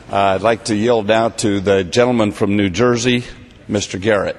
I'd like to yield now to the gentleman from New Jersey, Mr. Garrett.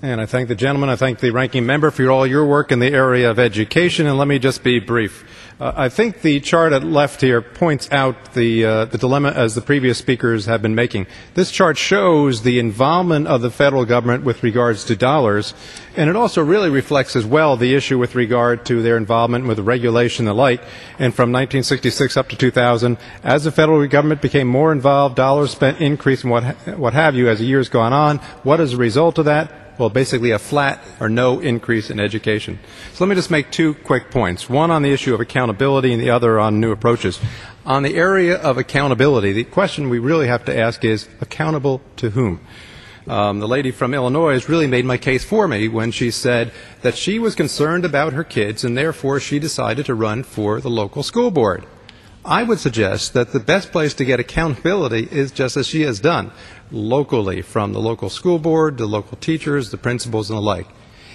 And I thank the gentleman, I thank the ranking member for all your work in the area of education, and let me just be brief. I think the chart at left here points out the dilemma as the previous speakers have been making. This chart shows the involvement of the federal government with regards to dollars, and it also really reflects as well the issue with regard to their involvement with regulation and the like. And from 1966 up to 2000, as the federal government became more involved, dollars spent increased and what have you as the years gone on. What is the result of that? Well, basically a flat or no increase in education. So let me just make two quick points, one on the issue of accountability and the other on new approaches. On the area of accountability, the question we really have to ask is, accountable to whom? The lady from Illinois has really made my case for me when she said that she was concerned about her kids and therefore she decided to run for the local school board. I would suggest that the best place to get accountability is just as she has done, locally, from the local school board, the local teachers, the principals, and the like.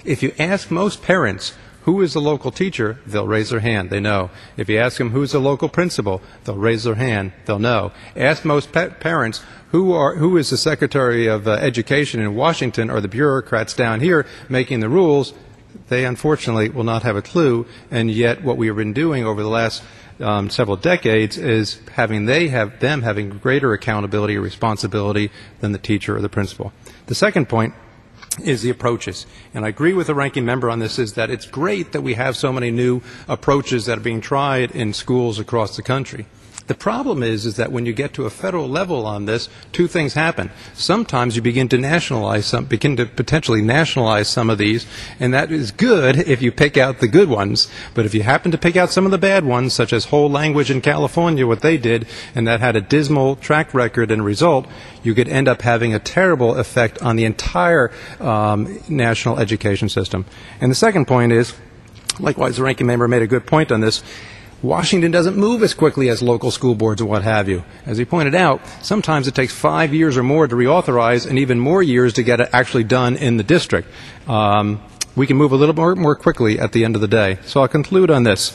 If you ask most parents who is the local teacher, they'll raise their hand. They know. If you ask them who's the local principal, they'll raise their hand. They'll know. Ask most parents who is the Secretary of Education in Washington or the bureaucrats down here making the rules. They unfortunately will not have a clue. And yet, what we have been doing over the last several decades is having greater accountability or responsibility than the teacher or the principal. The second point is the approaches. And I agree with the ranking member on this, is that it's great that we have so many new approaches that are being tried in schools across the country. The problem is that when you get to a federal level on this, two things happen. Sometimes you begin to potentially nationalize some of these, and that is good if you pick out the good ones. But if you happen to pick out some of the bad ones, such as whole language in California, what they did, and that had a dismal track record and result, you could end up having a terrible effect on the entire national education system. And the second point is, likewise, the ranking member made a good point on this, Washington doesn't move as quickly as local school boards and what have you. As he pointed out, sometimes it takes 5 years or more to reauthorize and even more years to get it actually done in the district. We can move a little more quickly at the end of the day. So I'll conclude on this.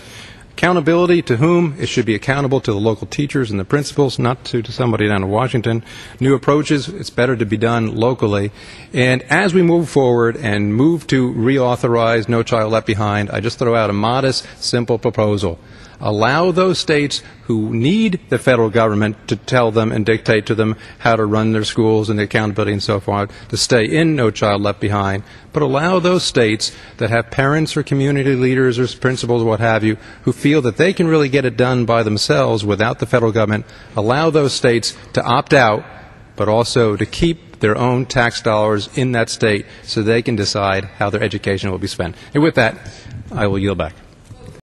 Accountability to whom? It should be accountable to the local teachers and the principals, not to somebody down in Washington. New approaches, it's better to be done locally. And as we move forward and move to reauthorize No Child Left Behind, I just throw out a modest, simple proposal. Allow those states who need the federal government to tell them and dictate to them how to run their schools and the accountability and so forth to stay in No Child Left Behind, but allow those states that have parents or community leaders or principals or what have you who feel that they can really get it done by themselves without the federal government, allow those states to opt out, but also to keep their own tax dollars in that state so they can decide how their education will be spent. And with that, I will yield back.